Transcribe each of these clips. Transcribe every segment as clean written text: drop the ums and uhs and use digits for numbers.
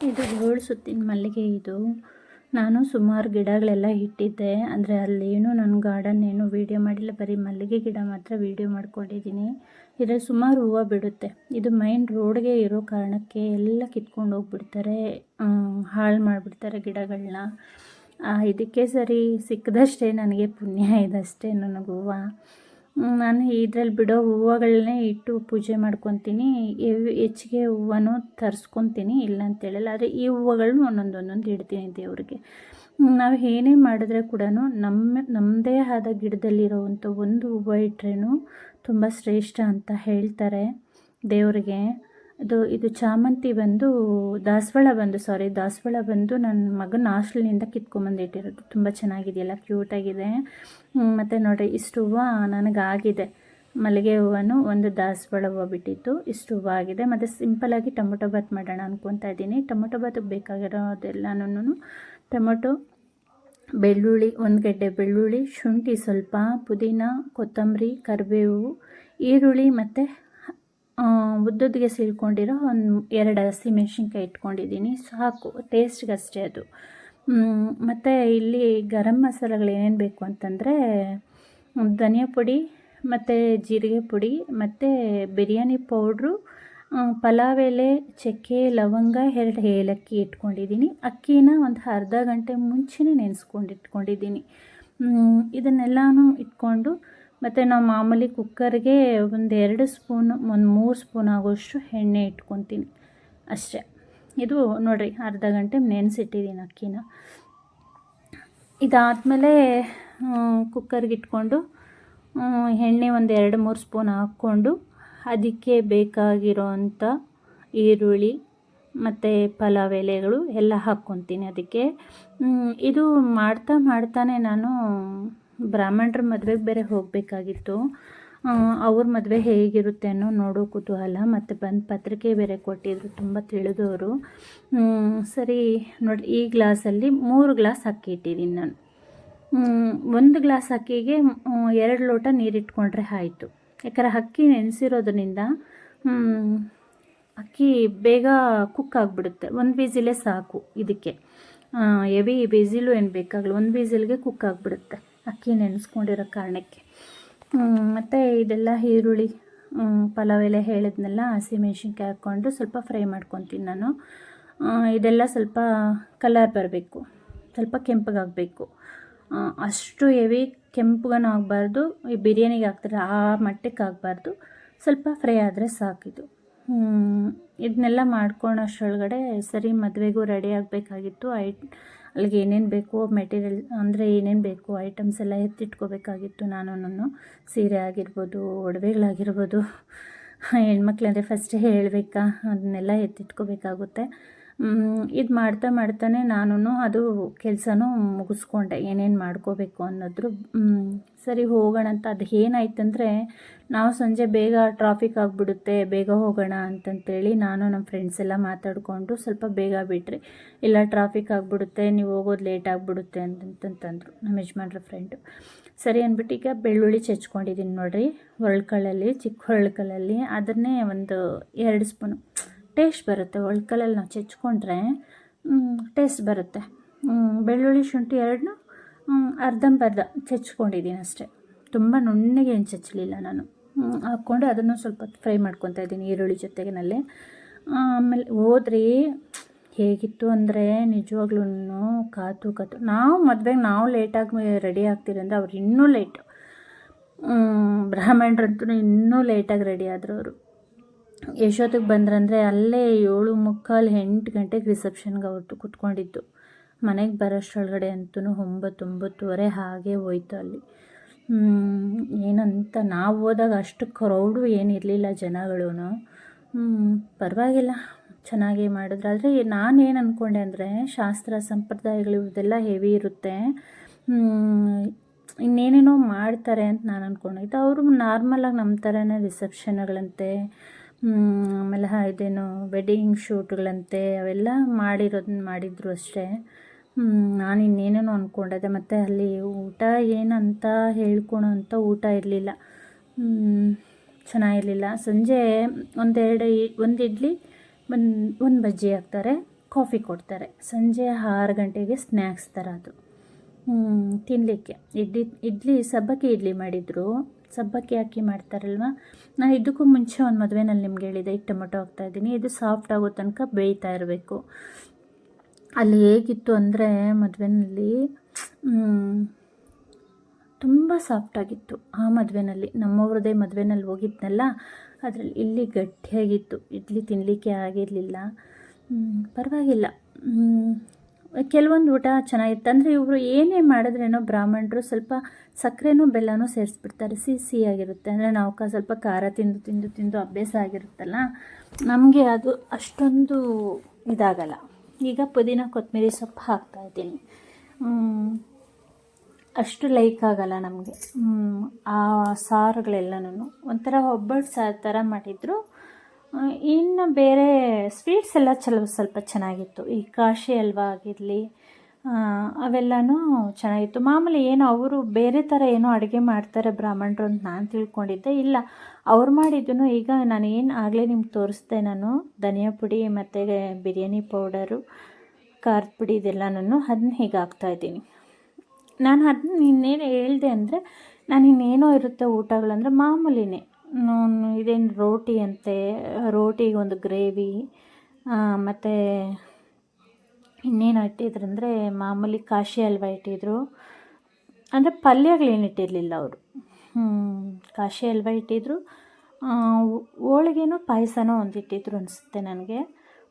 ಇದು 7 ಸುತ್ತಿನ ಮಲ್ಲಿಗೆ. ಇದು ನಾನು ಸುಮಾರು ಗಿಡಗಳೆಲ್ಲ ಇಟ್ಟಿದ್ದೆ, ಅಂದರೆ ಅಲ್ಲೇನು ನನ್ನ ಗಾರ್ಡನ್ ಏನು ವೀಡಿಯೋ ಮಾಡಿಲ್ಲ, ಬರೀ ಮಲ್ಲಿಗೆ ಗಿಡ ಮಾತ್ರ ವೀಡಿಯೋ ಮಾಡ್ಕೊಂಡಿದ್ದೀನಿ. ಇದರಲ್ಲಿ ಸುಮಾರು ಹೂವು ಬಿಡುತ್ತೆ. ಇದು ಮೈನ್ ರೋಡ್ಗೆ ಇರೋ ಕಾರಣಕ್ಕೆ ಎಲ್ಲ ಕಿತ್ಕೊಂಡು ಹೋಗ್ಬಿಡ್ತಾರೆ, ಹಾಳು ಮಾಡಿಬಿಡ್ತಾರೆ ಗಿಡಗಳನ್ನ. ಇದಕ್ಕೆ ಸರಿ ಸಿಕ್ಕದಷ್ಟೇ ನನಗೆ ಪುಣ್ಯ, ಇದಷ್ಟೇ ನನಗೆ ಹೂವು. ನಾನು ಇದ್ರಲ್ಲಿ ಬಿಡೋ ಹೂವುಗಳನ್ನೇ ಇಟ್ಟು ಪೂಜೆ ಮಾಡ್ಕೊತೀನಿ. ಹೆಚ್ಚಿಗೆ ಹೂವನ್ನು ತರಿಸ್ಕೊತೀನಿ, ಇಲ್ಲ ಅಂತೇಳಿಲ್ಲ. ಆದರೆ ಈ ಹೂವುಗಳನ್ನ ಒಂದೊಂದು ಇಡ್ತೀನಿ ದೇವ್ರಿಗೆ. ನಾವು ಏನೇ ಮಾಡಿದ್ರೆ ಕೂಡ ನಮ್ಮದೇ ಆದ ಗಿಡದಲ್ಲಿರೋವಂಥ ಒಂದು ಹೂವು ಇಟ್ರೇನು ತುಂಬ ಶ್ರೇಷ್ಠ ಅಂತ ಹೇಳ್ತಾರೆ ದೇವರಿಗೆ. ಇದು ಚಾಮಂತಿ ಬಂದು ದಾಸವಾಳ ಬಂದು ನನ್ನ ಮಗನ ಹಾಸ್ಟೆಲ್ನಿಂದ ಕಿತ್ಕೊಂಬಂದು ಇಟ್ಟಿರೋದು. ತುಂಬ ಚೆನ್ನಾಗಿದೆಯಲ್ಲ, ಕ್ಯೂಟಾಗಿದೆ. ಮತ್ತು ನೋಡಿರಿ, ಇಷ್ಟು ಹೂವು ನನಗಾಗಿದೆ. ಮಲ್ಲಿಗೆ ಹೂವನ್ನು ಒಂದು ದಾಸವಾಳ ಹೂವು ಬಿಟ್ಟಿತ್ತು, ಇಷ್ಟು ಹೂವು ಆಗಿದೆ. ಮತ್ತು ಸಿಂಪಲಾಗಿ ಟೊಮೊಟೊ ಬಾತ್ ಮಾಡೋಣ ಅಂದ್ಕೊತಾ ಇದ್ದೀನಿ. ಟೊಮೊಟೊ ಬಾತಿಗೆ ಬೇಕಾಗಿರೋದೆಲ್ಲನೂ ಟೊಮೊಟೊ, ಬೆಳ್ಳುಳ್ಳಿ, 1 ಗೆಡ್ಡೆ ಬೆಳ್ಳುಳ್ಳಿ, ಶುಂಠಿ ಸ್ವಲ್ಪ, ಪುದೀನ, ಕೊತ್ತಂಬರಿ, ಕರಿಬೇವು, ಈರುಳ್ಳಿ ಮತ್ತು ಉದ್ದುದ್ದಿಗೆ ಸೀಳ್ಕೊಂಡಿರೋ 2 ಹಸಿಮೆಣ್ಸಿನ್ಕಾಯಿ ಇಟ್ಕೊಂಡಿದ್ದೀನಿ. ಸಾಕು, ಟೇಸ್ಟ್ಗಷ್ಟೇ ಅದು. ಮತ್ತು ಇಲ್ಲಿ ಗರಂ ಮಸಾಲೆಗಳು ಏನೇನು ಬೇಕು ಅಂತಂದರೆ ಧನಿಯಾ ಪುಡಿ ಮತ್ತು ಜೀರಿಗೆ ಪುಡಿ ಮತ್ತು ಬಿರಿಯಾನಿ ಪೌಡ್ರು, ಪಲಾವ್ ಎಲೆ, ಚಕ್ಕೆ, ಲವಂಗ, 2 ಏಲಕ್ಕಿ ಇಟ್ಕೊಂಡಿದ್ದೀನಿ. ಅಕ್ಕಿನ ಒಂದು ಅರ್ಧ ಗಂಟೆ ಮುಂಚೆನೇ ನೆನೆಸ್ಕೊಂಡಿಟ್ಕೊಂಡಿದ್ದೀನಿ. ಇದನ್ನೆಲ್ಲನೂ ಇಟ್ಕೊಂಡು, ಮತ್ತು ನಾವು ಮಾಮೂಲಿ ಕುಕ್ಕರ್ಗೆ 1-2 ಸ್ಪೂನು, 3 ಸ್ಪೂನ್ ಆಗೋಷ್ಟು ಎಣ್ಣೆ ಇಟ್ಕೊತೀನಿ ಅಷ್ಟೇ. ಇದು ನೋಡಿರಿ, ಅರ್ಧ ಗಂಟೆ ನೆನೆಸಿಟ್ಟಿದ್ದೀನಿ ಅಕ್ಕಿನ. ಇದಾದಮೇಲೆ ಕುಕ್ಕರ್ಗೆ ಇಟ್ಕೊಂಡು ಎಣ್ಣೆ 1-2-3 ಸ್ಪೂನ್ ಹಾಕ್ಕೊಂಡು, ಅದಕ್ಕೆ ಬೇಕಾಗಿರೋವಂಥ ಈರುಳ್ಳಿ ಮತ್ತು ಪಲಾವ್ ಎಲೆಗಳು ಎಲ್ಲ ಹಾಕ್ಕೊತೀನಿ ಅದಕ್ಕೆ. ಇದು ಮಾಡ್ತಾನೆ ನಾನು ಬ್ರಾಹ್ಮಣರ ಮದುವೆಗೆ ಬೇರೆ ಹೋಗಬೇಕಾಗಿತ್ತು. ಅವ್ರ ಮದುವೆ ಹೇಗಿರುತ್ತೆ ಅನ್ನೋ ನೋಡೋ ಕುತೂಹಲ, ಮತ್ತು ಬಂದು ಪತ್ರಿಕೆ ಬೇರೆ ಕೊಟ್ಟಿದ್ರು, ತುಂಬ ತಿಳಿದವರು. ಸರಿ ನೋಡಿ, ಈ ಗ್ಲಾಸಲ್ಲಿ 3 ಗ್ಲಾಸ್ ಅಕ್ಕಿ ಇಟ್ಟಿದ್ದೀನಿ ನಾನು. 1 ಗ್ಲಾಸ್ ಅಕ್ಕಿಗೆ 2 ಲೋಟ ನೀರಿಟ್ಕೊಂಡ್ರೆ ಆಯಿತು. ಯಾಕಂದರೆ ಅಕ್ಕಿ ನೆನೆಸಿರೋದ್ರಿಂದ ಅಕ್ಕಿ ಬೇಗ ಕುಕ್ ಆಗಿಬಿಡುತ್ತೆ. 1 ವಿಸಿಲೇ ಸಾಕು ಇದಕ್ಕೆ, ಹೆವಿ ವಿಸಿಲು ಏನು ಬೇಕಾಗಲ್ಲ, 1 ವಿಸಿಲ್ಗೆ ಕುಕ್ ಆಗಿಬಿಡುತ್ತೆ ಅಕ್ಕಿ ನೆನೆಸ್ಕೊಂಡಿರೋ ಕಾರಣಕ್ಕೆ. ಮತ್ತು ಇದೆಲ್ಲ ಈರುಳ್ಳಿ, ಪಲಾವ್ ಎಲೆ ಹೇಳಿದ್ನೆಲ್ಲ, ಹಸಿಮೆಣ್ಸಿನ್ಕಾಯಿ ಹಾಕ್ಕೊಂಡು ಸ್ವಲ್ಪ ಫ್ರೈ ಮಾಡ್ಕೊತೀನಿ ನಾನು. ಇದೆಲ್ಲ ಸ್ವಲ್ಪ ಕಲರ್ ಬರಬೇಕು, ಸ್ವಲ್ಪ ಕೆಂಪಗಾಗಬೇಕು. ಅಷ್ಟು ಹೆವಿ ಕೆಂಪುಗನೂ ಆಗಬಾರ್ದು, ಈ ಬಿರಿಯಾನಿಗೆ ಹಾಕ್ತಾರೆ ಆ ಮಟ್ಟಕ್ಕೆ ಆಗಬಾರ್ದು, ಸ್ವಲ್ಪ ಫ್ರೈ ಆದರೆ ಸಾಕಿದು. ಇದನ್ನೆಲ್ಲ ಮಾಡ್ಕೊಳ್ಳೋಷ್ಟರೊಳಗಡೆ ಸರಿ ಮದುವೆಗೂ ರೆಡಿ ಆಗಬೇಕಾಗಿತ್ತು. ಅಲ್ಲಿಗೆ ಏನೇನು ಬೇಕು ಮೆಟೀರಿಯಲ್, ಅಂದರೆ ಏನೇನು ಬೇಕು ಐಟಮ್ಸ್ ಎಲ್ಲ ಎತ್ತಿಟ್ಕೋಬೇಕಾಗಿತ್ತು. ನಾನು ಸೀರೆ ಆಗಿರ್ಬೋದು, ಒಡವೆಗಳಾಗಿರ್ಬೋದು, ಹೆಣ್ಮಕ್ಳಂದರೆ ಫಸ್ಟೇ ಹೇಳಬೇಕಾ, ಅದನ್ನೆಲ್ಲ ಎತ್ತಿಟ್ಕೋಬೇಕಾಗುತ್ತೆ. ಇದು ಮಾಡ್ತಾನೆ ನಾನು ಅದು ಕೆಲಸನೂ ಮುಗಿಸ್ಕೊಂಡೆ, ಏನೇನು ಮಾಡ್ಕೋಬೇಕು ಅನ್ನೋದ್ರು. ಸರಿ ಹೋಗೋಣ ಅಂತ. ಅದು ಏನಾಯ್ತಂದರೆ, ನಾವು ಸಂಜೆ ಬೇಗ ಟ್ರಾಫಿಕ್ ಆಗಿಬಿಡುತ್ತೆ, ಬೇಗ ಹೋಗೋಣ ಅಂತಂತೇಳಿ ನಾನು ನಮ್ಮ ಫ್ರೆಂಡ್ಸ್ ಎಲ್ಲ ಮಾತಾಡಿಕೊಂಡು ಸ್ವಲ್ಪ ಬೇಗ ಬಿಟ್ರಿ. ಇಲ್ಲ ಟ್ರಾಫಿಕ್ ಆಗಿಬಿಡುತ್ತೆ, ನೀವು ಹೋಗೋದು ಲೇಟ್ ಆಗಿಬಿಡುತ್ತೆ ಅಂತಂತಂದರು ನಮ್ಮ ಯಜಮಾನ್ರ ಫ್ರೆಂಡು. ಸರಿ ಅಂದ್ಬಿಟ್ಟು ಈಗ ಬೆಳ್ಳುಳ್ಳಿ ಚಚ್ಕೊಂಡಿದ್ದೀನಿ ನೋಡಿರಿ, ಒಳ್ಕಲ್ಲಲ್ಲಿ, ಚಿಕ್ಕ ಒಳ್ಕಲ್ಲಲ್ಲಿ. ಅದನ್ನೇ 2 ಸ್ಪೂನು ಟೇಸ್ಟ್ ಬರುತ್ತೆ. ಒಳ್ಕಲ್ಲಲ್ಲಿ ನಾವು ಚಚ್ಕೊಂಡ್ರೆ ಟೇಸ್ಟ್ ಬರುತ್ತೆ. ಬೆಳ್ಳುಳ್ಳಿ, ಶುಂಠಿ 2 ಅರ್ಧಂಬರ್ಧ ಚಚ್ಕೊಂಡಿದ್ದೀನಿ ಅಷ್ಟೇ, ತುಂಬ ನುಣ್ಣಗೆ ಏನು ಚಚ್ಚಲಿಲ್ಲ ನಾನು. ಹಾಕ್ಕೊಂಡು ಅದನ್ನು ಸ್ವಲ್ಪ ಫ್ರೈ ಮಾಡ್ಕೊತಾ ಇದ್ದೀನಿ ಈರುಳ್ಳಿ ಜೊತೆಗಿನಲ್ಲೇ. ಆಮೇಲೆ ಹೋದ್ರಿ, ಹೇಗಿತ್ತು ಅಂದರೆ ನಿಜವಾಗ್ಲೂ ಕಾತು ನಾವು ಮದುವೆಗೆ ನಾವು ಲೇಟಾಗಿ ರೆಡಿ ಆಗ್ತೀರಿ ಅಂದರೆ ಅವ್ರು ಇನ್ನೂ ಲೇಟು. ಬ್ರಾಹ್ಮಣರಂತೂ ಇನ್ನೂ ಲೇಟಾಗಿ ರೆಡಿ ಆದರು. ಅವರು ಎಷ್ಟೊತ್ತಿಗೆ ಬಂದ್ರಂದರೆ ಅಲ್ಲೇ 7:45 8 ಗಂಟೆಗೆ ರಿಸೆಪ್ಷನ್ಗೆ ಅವ್ರದ್ದು ಕೂತ್ಕೊಂಡಿದ್ದು. ಮನೆಗೆ ಬರೋಷ್ಟರೊಳಗಡೆ ಅಂತೂ 9-9:30 ಹಾಗೆ ಹೋಯ್ತು ಅಲ್ಲಿ. ಏನಂತ ನಾವು ಹೋದಾಗ ಅಷ್ಟು ಕ್ರೌಡು ಏನಿರಲಿಲ್ಲ ಜನಗಳೂ. ಪರವಾಗಿಲ್ಲ, ಚೆನ್ನಾಗೇ ಮಾಡಿದ್ರು. ಆದರೆ ನಾನೇನು ಅಂದ್ಕೊಂಡೆ ಅಂದರೆ, ಶಾಸ್ತ್ರ ಸಂಪ್ರದಾಯಗಳು ಇದೆಲ್ಲ ಹೆವಿ ಇರುತ್ತೆ, ಇನ್ನೇನೇನೋ ಮಾಡ್ತಾರೆ ಅಂತ ನಾನು ಅಂದ್ಕೊಂಡಿದ್ದೆ. ಅವರು ನಾರ್ಮಲಾಗಿ ನಮ್ಮ ಥರನೇ ರಿಸೆಪ್ಷನ್ಗಳಂತೆ, ಆಮೇಲೆ ಇದೇನು ವೆಡ್ಡಿಂಗ್ ಶೂಟ್ಗಳಂತೆ ಅವೆಲ್ಲ ಮಾಡಿದ್ರು ಅಷ್ಟೇ. ನಾನು ಇನ್ನೇನೇನೋ ಅಂದ್ಕೊಂಡಿದ್ದೆ. ಮತ್ತು ಅಲ್ಲಿ ಊಟ ಏನಂತ ಹೇಳ್ಕೊಳೋ ಅಂಥ ಊಟ ಇರಲಿಲ್ಲ, ಚೆನ್ನಾಗಿರಲಿಲ್ಲ. ಸಂಜೆ 1 ಇಡ್ಲಿ, ಒಂದು ಬಜ್ಜಿ ಹಾಕ್ತಾರೆ, ಕಾಫಿ ಕೊಡ್ತಾರೆ. ಸಂಜೆ 6 ಗಂಟೆಗೆ ಸ್ನ್ಯಾಕ್ಸ್ ಥರ ಅದು ತಿನ್ನಲಿಕ್ಕೆ. ಇಡ್ಲಿ ಸಬ್ಬಕ್ಕಿ ಇಡ್ಲಿ ಮಾಡಿದರು. ಸಬ್ಬಕ್ಕಿ ಹಾಕಿ ಮಾಡ್ತಾರಲ್ವ. ನಾನು ಇದಕ್ಕೂ ಮುಂಚೆ ಒಂದು ಮದುವೆನಲ್ಲಿ ನಿಮ್ಗೆ ಹೇಳಿದೆ, ಈಗ ಟೊಮೊಟೊ ಹಾಕ್ತಾಯಿದ್ದೀನಿ. ಇದು ಸಾಫ್ಟ್ ಆಗೋ ತನಕ ಬೇಯ್ತಾ ಇರಬೇಕು. ಅಲ್ಲಿ ಹೇಗಿತ್ತು ಅಂದರೆ ಮದುವೆನಲ್ಲಿ ತುಂಬ ಸಾಫ್ಟಾಗಿತ್ತು. ಆ ಮದುವೆನಲ್ಲಿ, ನಮ್ಮವ್ರದ್ದೇ ಮದುವೆನಲ್ಲಿ ಹೋಗಿದ್ನಲ್ಲ, ಅದರಲ್ಲಿ ಇಲ್ಲಿ ಗಟ್ಟಿಯಾಗಿತ್ತು. ಇಡ್ಲಿ ತಿನ್ನಲಿಕ್ಕೆ ಆಗಿರಲಿಲ್ಲ. ಪರವಾಗಿಲ್ಲ. ಕೆಲವೊಂದು ಊಟ ಚೆನ್ನಾಗಿತ್ತು. ಅಂದರೆ ಇವರು ಏನೇ ಮಾಡಿದ್ರೇನೋ ಬ್ರಾಹ್ಮಣರು ಸ್ವಲ್ಪ ಸಕ್ಕರೆನೂ ಬೆಲ್ಲನೂ ಸೇರಿಸ್ಬಿಡ್ತಾರೆ. ಸಿಹಿಯಾಗಿರುತ್ತೆ. ಅಂದರೆ ನಾವು ಸ್ವಲ್ಪ ಖಾರ ತಿಂದು ತಿಂದು ತಿಂದು ಅಭ್ಯಾಸ ಆಗಿರುತ್ತಲ್ಲ, ನಮಗೆ ಅದು ಅಷ್ಟೊಂದು ಇದಾಗಲ್ಲ. ಈಗ ಪುದೀನ ಕೊತ್ತಂಬರಿ ಸೊಪ್ಪು ಹಾಕ್ತಾಯಿದ್ದೀನಿ. ಅಷ್ಟು ಲೈಕ್ ಆಗಲ್ಲ ನಮಗೆ ಆ ಸಾರುಗಳೆಲ್ಲನೂ. ಒಂಥರ ಒಬ್ಬಟ್ಟು ಸಾರು ಥರ ಮಾಡಿದರು. ಇನ್ನು ಬೇರೆ ಸ್ವೀಟ್ಸ್ ಎಲ್ಲ ಸ್ವಲ್ಪ ಚೆನ್ನಾಗಿತ್ತು. ಈ ಕಾಶಿ ಹಲ್ವಾ ಆಗಿರಲಿ ಅವೆಲ್ಲನೂ ಚೆನ್ನಾಗಿತ್ತು. ಮಾಮೂಲಿ ಏನೋ ಅವರು ಬೇರೆ ಥರ ಏನೋ ಅಡುಗೆ ಮಾಡ್ತಾರೆ ಬ್ರಾಹ್ಮಣರು ಅಂತ ನಾನು ತಿಳ್ಕೊಂಡಿದ್ದೆ. ಇಲ್ಲ, ಅವ್ರು ಮಾಡಿದ್ದನ್ನು ಈಗ ನಾನು ಏನು ಆಗಲೇ ನಿಮ್ಗೆ ತೋರಿಸ್ದೆ, ನಾನು ಧನಿಯಾ ಪುಡಿ ಮತ್ತು ಬಿರಿಯಾನಿ ಪೌಡರು, ಖಾರದ ಪುಡಿ ಇದೆಲ್ಲನೂ ಅದನ್ನ ಹೀಗೆ ಹಾಕ್ತಾಯಿದ್ದೀನಿ. ನಾನು ಅದನ್ನ ಇನ್ನೇನು ಹೇಳಿದೆ ಅಂದರೆ, ನಾನು ಇನ್ನೇನೋ ಇರುತ್ತೆ ಊಟಗಳಂದರೆ ಮಾಮೂಲಿನೇ. ಇದೇನು ರೋಟಿ ಅಂತೆ, ರೋಟಿಗೆ ಒಂದು ಗ್ರೇವಿ, ಮತ್ತು ಇನ್ನೇನು ಇಟ್ಟಿದ್ರಂದರೆ ಮಾಮೂಲಿ ಕಾಶಿ ಹಲ್ವ ಇಟ್ಟಿದ್ರು. ಅಂದರೆ ಪಲ್ಯಗಳೇನು ಇಟ್ಟಿರಲಿಲ್ಲ ಅವರು. ಕಾಶಿ ಹಲ್ವ ಇಟ್ಟಿದ್ರು. ಹೋಳಿಗೆನೋ ಪಾಯಸನೋ ಒಂದು ಇಟ್ಟಿದ್ರು ಅನಿಸುತ್ತೆ ನನಗೆ.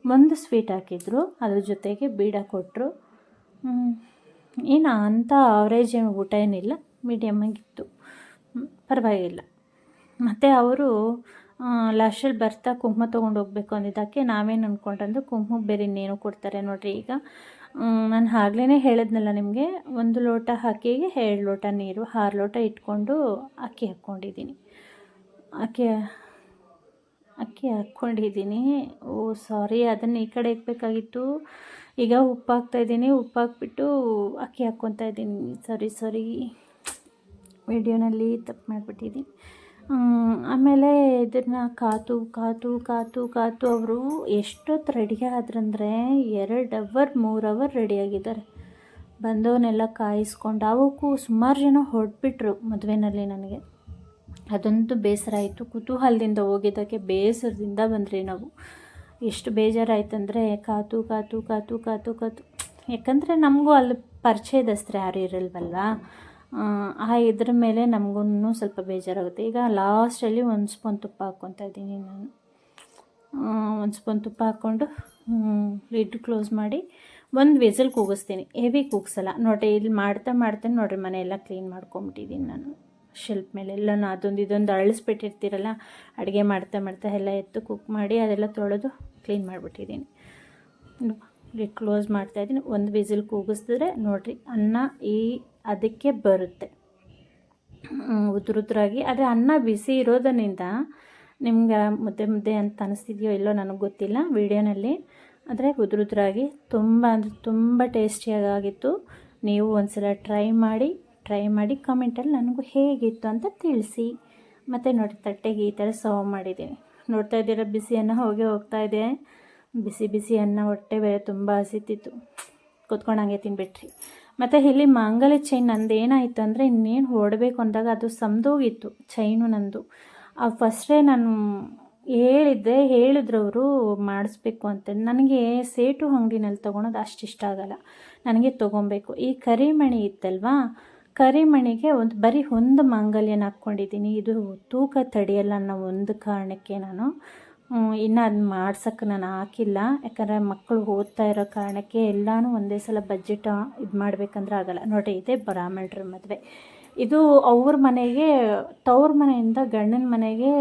ಒಂದು ಸ್ವೀಟ್ ಹಾಕಿದ್ರು, ಅದ್ರ ಜೊತೆಗೆ ಬೀಡ ಕೊಟ್ಟರು. ಏನು ಅಂಥ ಅವರೇಜ್ ಊಟ ಏನಿಲ್ಲ, ಮೀಡಿಯಮ್ಮಾಗಿತ್ತು, ಪರವಾಗಿಲ್ಲ. ಮತ್ತು ಅವರು ಲಾಸ್ಟಲ್ಲಿ ಬರ್ತಾ ಕುಂಕುಮ ತೊಗೊಂಡು ಹೋಗ್ಬೇಕು ಅಂದಿದ್ದಕ್ಕೆ ನಾವೇನು ಅಂದ್ಕೊಂಡ್ರೆ ಕುಂಕುಮಕ್ಕೆ ಬೇರೆ ಇನ್ನೇನು ಕೊಡ್ತಾರೆ ನೋಡಿರಿ. ಈಗ ನಾನು ಆಗಲೇ ಹೇಳಿದ್ನಲ್ಲ ನಿಮಗೆ, 1 ಲೋಟ ಅಕ್ಕಿಗೆ 2 ಲೋಟ ನೀರು, 6 ಲೋಟ ಇಟ್ಕೊಂಡು ಅಕ್ಕಿ ಹಾಕ್ಕೊಂಡಿದ್ದೀನಿ. ಅಕ್ಕಿ ಹಾಕ್ಕೊಂಡಿದ್ದೀನಿ. ಸಾರಿ, ಅದನ್ನು ಈ ಕಡೆ ಇಕ್ಬೇಕಾಗಿತ್ತು. ಈಗ ಉಪ್ಪು ಹಾಕ್ತಾಯಿದ್ದೀನಿ. ಉಪ್ಪು ಹಾಕ್ಬಿಟ್ಟು ಅಕ್ಕಿ ಹಾಕ್ಕೊತಾ ಇದ್ದೀನಿ. ಸಾರಿ, ವಿಡಿಯೋನಲ್ಲಿ ತಪ್ಪು ಮಾಡಿಬಿಟ್ಟಿದ್ದೀನಿ. ಆಮೇಲೆ ಇದನ್ನು ಕಾತು ಅವರು ಎಷ್ಟೊತ್ತು ರೆಡಿ ಆದ್ರಂದರೆ 2 ಅವರ್ 3 ಅವರ್ ರೆಡಿಯಾಗಿದ್ದಾರೆ. ಬಂದವನ್ನೆಲ್ಲ ಕಾಯಿಸ್ಕೊಂಡು ಅವಕ್ಕೂ ಸುಮಾರು ಜನ ಹೊರಟ್ಬಿಟ್ರು ಮದುವೆನಲ್ಲಿ. ನನಗೆ ಅದಂತೂ ಬೇಸರ ಆಯಿತು. ಕುತೂಹಲದಿಂದ ಹೋಗಿದ್ದಕ್ಕೆ ಬೇಸರದಿಂದ ಬಂದ್ರಿ ನಾವು. ಎಷ್ಟು ಬೇಜಾರಾಯ್ತಂದರೆ ಕಾತು. ಯಾಕಂದರೆ ನಮಗೂ ಅಲ್ಲಿ ಪರಿಚಯದಸ್ತ್ರು ಯಾರು ಇರಲ್ವಲ್ಲ, ಇದ್ರ ಮೇಲೆ ನಮಗೂ ಸ್ವಲ್ಪ ಬೇಜಾರಾಗುತ್ತೆ. ಈಗ ಲಾಸ್ಟಲ್ಲಿ 1 ಸ್ಪೂನ್ ತುಪ್ಪ ಹಾಕ್ಕೊತಾ ಇದ್ದೀನಿ ನಾನು. 1 ಸ್ಪೂನ್ ತುಪ್ಪ ಹಾಕ್ಕೊಂಡು ಲಿಡ್ ಕ್ಲೋಸ್ ಮಾಡಿ 1 ವಿಸಿಲ್ ಕೂಗಿಸ್ತೀನಿ. ಹೆವಿ ಕೂಗಿಸಲ್ಲ ನೋಡಿರಿ. ಇಲ್ಲಿ ಮಾಡ್ತೇನೆ ನೋಡಿರಿ, ಮನೆಯೆಲ್ಲ ಕ್ಲೀನ್ ಮಾಡ್ಕೊಂಬಿಟ್ಟಿದ್ದೀನಿ ನಾನು. ಶೆಲ್ಫ್ ಮೇಲೆ ಎಲ್ಲನೂ ಅದೊಂದು ಇದೊಂದು ಅಳಿಸ್ಬಿಟ್ಟಿರ್ತೀರಲ್ಲ, ಅಡುಗೆ ಮಾಡ್ತಾ ಎಲ್ಲ ಎತ್ತು ಕುಕ್ ಮಾಡಿ ಅದೆಲ್ಲ ತೊಳೆದು ಕ್ಲೀನ್ ಮಾಡಿಬಿಟ್ಟಿದ್ದೀನಿ. ಲಿಡ್ ಕ್ಲೋಸ್ ಮಾಡ್ತಾಯಿದ್ದೀನಿ. 1 ವಿಸಿಲ್ ಕೂಗಿಸಿದ್ರೆ ನೋಡಿರಿ ಅನ್ನ ಅದಕ್ಕೆ ಬರುತ್ತೆ ಉದುರಾಗಿ. ಆದರೆ ಅನ್ನ ಬಿಸಿ ಇರೋದರಿಂದ ನಿಮ್ಗೆ ಮುದ್ದೆ ಅಂತ ಅನಿಸ್ತಿದೆಯೋ ಇಲ್ಲೋ ನನಗೆ ಗೊತ್ತಿಲ್ಲ ವಿಡಿಯೋನಲ್ಲಿ. ಆದರೆ ಉದುರಾಗಿ ತುಂಬ ಟೇಸ್ಟಿಯಾಗಿತ್ತು. ನೀವು ಒಂದ್ಸಲ ಟ್ರೈ ಮಾಡಿ ಕಮೆಂಟಲ್ಲಿ ನನಗೂ ಹೇಗಿತ್ತು ಅಂತ ತಿಳಿಸಿ. ಮತ್ತು ನೋಡಿ, ತಟ್ಟೆಗೆ ಈ ಥರ ಸರ್ವ್ ಮಾಡಿದ್ದೀನಿ. ನೋಡ್ತಾ ಇದ್ದೀರಾ, ಬಿಸಿ ಅನ್ನ ಹೋಗ್ತಾಯಿದೆ. ಬಿಸಿ ಅನ್ನ, ಹೊಟ್ಟೆ ಬೇರೆ ತುಂಬ ಹಸಿತಿತ್ತು. ಕೂತ್ಕೊಂಡಂಗೆ ತಿನ್ಬಿಟ್ರಿ. ಮತ್ತು ಇಲ್ಲಿ ಮಾಂಗಲ್ಯ ಚೈನ್ ನಂದು ಏನಾಯಿತು ಅಂದರೆ, ಇನ್ನೇನು ಹೊರಡಬೇಕು ಅಂದಾಗ ಅದು ಸಮದೋಗಿತ್ತು ಚೈನು ನಂದು. ಫಸ್ಟೇ ನಾನು ಹೇಳಿದ್ರು ಅವರು ಮಾಡಿಸ್ಬೇಕು ಅಂತ. ನನಗೆ ಸೇಟು ಅಂಗಡಿನಲ್ಲಿ ತೊಗೊಳೋದು ಅಷ್ಟು ಇಷ್ಟ ಆಗಲ್ಲ, ನನಗೆ ತೊಗೊಬೇಕು. ಈ ಕರಿಮಣಿ ಇತ್ತಲ್ವಾ, ಕರಿಮಣಿಗೆ ಬರೀ ಒಂದು ಮಾಂಗಲ್ಯನ ಹಾಕ್ಕೊಂಡಿದ್ದೀನಿ. ಇದು ತೂಕ ತಡೆಯಲ್ಲ ಅನ್ನೋ ಒಂದು ಕಾರಣಕ್ಕೆ ನಾನು ಇನ್ನು ಅದನ್ನ ಮಾಡ್ಸೋಕ್ಕೆ ನಾನು ಹಾಕಿಲ್ಲ. ಯಾಕಂದರೆ ಮಕ್ಕಳು ಓದ್ತಾ ಇರೋ ಕಾರಣಕ್ಕೆ ಎಲ್ಲನೂ ಒಂದೇ ಸಲ ಬಜೆಟ್ ಇದು ಮಾಡಬೇಕಂದ್ರೆ ಆಗಲ್ಲ. ನೋಡಿ, ಇದೆ ಬ್ರಾಹ್ಮಣರ ಮದುವೆ. ಇದು ಅವ್ರ ಮನೆಗೆ, ತವ್ರ ಮನೆಯಿಂದ ಗಂಡನ ಮನೆಗೆ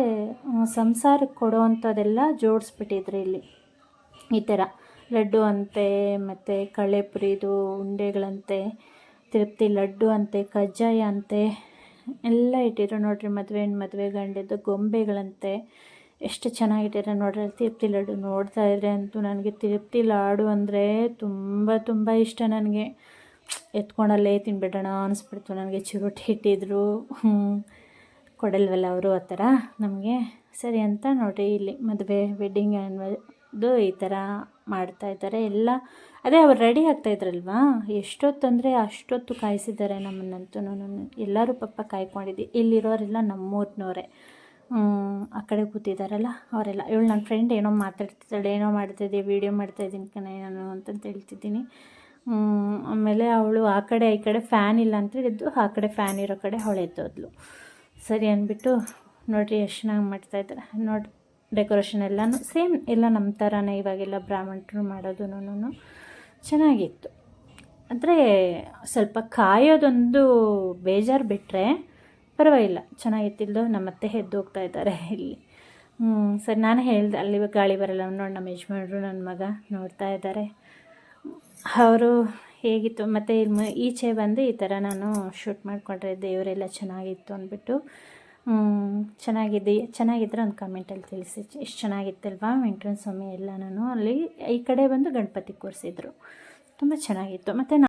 ಸಂಸಾರಕ್ಕೆ ಕೊಡೋವಂಥದ್ದೆಲ್ಲ ಜೋಡಿಸ್ಬಿಟ್ಟಿದ್ರು ಇಲ್ಲಿ. ಈ ಥರ ಲಡ್ಡು ಅಂತೆ, ಮತ್ತು ಕಳ್ಳೆಪುರಿದು ಉಂಡೆಗಳಂತೆ, ತಿರುಪತಿ ಲಡ್ಡು ಅಂತೆ, ಕಜ್ಜಾಯ ಅಂತೆ ಎಲ್ಲ ಇಟ್ಟಿದ್ರು ನೋಡ್ರಿ. ಮದುವೆ ಗಂಡದ್ದು ಗೊಂಬೆಗಳಂತೆ ಎಷ್ಟು ಚೆನ್ನಾಗಿಟ್ಟಿರೋ ನೋಡ್ರಿ. ತಿರುಪತಿ ಲಡ್ಡು ನೋಡ್ತಾ ಇದ್ರೆ ಅಂತೂ ನನಗೆ ತಿರುಪತಿ ಲಾಡು ಅಂದರೆ ತುಂಬ ಇಷ್ಟ. ನನಗೆ ಎತ್ಕೊಂಡಲ್ಲೇ ತಿನ್ಬಿಡೋಣ ಅನಿಸ್ಬಿಡ್ತು ನನಗೆ. ಚಿರೋಟಿ ಇಟ್ಟಿದ್ರು, ಕೊಡಲ್ವಲ್ಲ ಅವರು ಆ ಥರ ನಮಗೆ. ಸರಿ ಅಂತ ನೋಡಿರಿ, ಇಲ್ಲಿ ಮದುವೆ ವೆಡ್ಡಿಂಗ್ ಈ ಥರ ಮಾಡ್ತಾಯಿದ್ದಾರೆ ಎಲ್ಲ. ಅದೇ ಅವ್ರು ರೆಡಿ ಆಗ್ತಾಯಿದ್ರಲ್ವಾ, ಎಷ್ಟೊತ್ತಂದರೆ ಅಷ್ಟೊತ್ತು ಕಾಯಿಸಿದ್ದಾರೆ ನಮ್ಮನ್ನಂತೂ. ಎಲ್ಲರೂ ಪಾಪ ಕಾಯ್ಕೊಂಡಿದ್ದೆ. ಇಲ್ಲಿರೋರೆಲ್ಲ ನಮ್ಮೂರಿನವರೇ, ಆ ಕಡೆ ಕೂತಿದ್ದಾರಲ್ಲ ಅವರೆಲ್ಲ. ಇವಳು ನನ್ನ ಫ್ರೆಂಡ್ ಏನೋ ಮಾತಾಡ್ತಿದ್ದಾಳೆ, ಏನೋ ಮಾಡ್ತಾಯಿದ್ದೆ, ವೀಡಿಯೋ ಮಾಡ್ತಾಯಿದ್ದೀನಿ ಕಣೆ ನಾನು ಅಂತಂತ ಹೇಳ್ತಿದ್ದೀನಿ. ಆಮೇಲೆ ಅವಳು ಆ ಕಡೆ ಈ ಕಡೆ ಫ್ಯಾನ್ ಇಲ್ಲ ಅಂತೇಳಿದ್ದು, ಆ ಕಡೆ ಫ್ಯಾನ್ ಇರೋ ಕಡೆ ಅವಳು ಎದ್ದೋದ್ಲು. ಸರಿ ಅಂದ್ಬಿಟ್ಟು ನೋಡಿರಿ ಎಷ್ಟು ಚೆನ್ನಾಗಿ ಮಾಡ್ತಾಯಿದ್ದಾರೆ ನೋಡಿ. ಡೆಕೋರೇಷನ್ ಎಲ್ಲನೂ ಸೇಮ್ ಎಲ್ಲ ನಮ್ಮ ಥರನೇ ಇವಾಗೆಲ್ಲ ಬ್ರಾಹ್ಮಣರು ಮಾಡೋದು ಚೆನ್ನಾಗಿತ್ತು. ಆದರೆ ಸ್ವಲ್ಪ ಕಾಯೋದೊಂದು ಬೇಜಾರು ಬಿಟ್ಟರೆ ಪರವಾಗಿಲ್ಲ, ಚೆನ್ನಾಗಿತ್ತಿಲ್ದು. ನಮ್ಮತ್ತೆ ಎದ್ದು ಹೋಗ್ತಾ ಇದ್ದಾರೆ ಇಲ್ಲಿ. ಸರಿ, ನಾನು ಹೇಳಿದೆ ಅಲ್ಲಿ ಗಾಳಿ ಬರಲ್ಲ ನೋಡಿ. ನಮ್ಮ ಯಜಮಾನ್ರು ನನ್ನ ಮಗ ನೋಡ್ತಾ ಇದ್ದಾರೆ. ಅವರು ಹೇಗಿತ್ತು ಮತ್ತು ಈಚೆ ಬಂದು ಈ ಥರ ನಾನು ಶೂಟ್ ಮಾಡಿಕೊಂಡ್ರೆ ದೇವರೆಲ್ಲ ಚೆನ್ನಾಗಿತ್ತು ಅಂದ್ಬಿಟ್ಟು. ಚೆನ್ನಾಗಿದ್ದರೆ ಒಂದು ಕಾಮೆಂಟಲ್ಲಿ ತಿಳಿಸಿ. ಎಷ್ಟು ಚೆನ್ನಾಗಿತ್ತಲ್ವಾ ವೆಂಕಟರಮಣ ಸ್ವಾಮಿ ಎಲ್ಲ. ನಾನು ಅಲ್ಲಿ ಈ ಕಡೆ ಬಂದು ಗಣಪತಿ ಕೂರಿಸಿದ್ರು, ತುಂಬ ಚೆನ್ನಾಗಿತ್ತು. ಮತ್ತು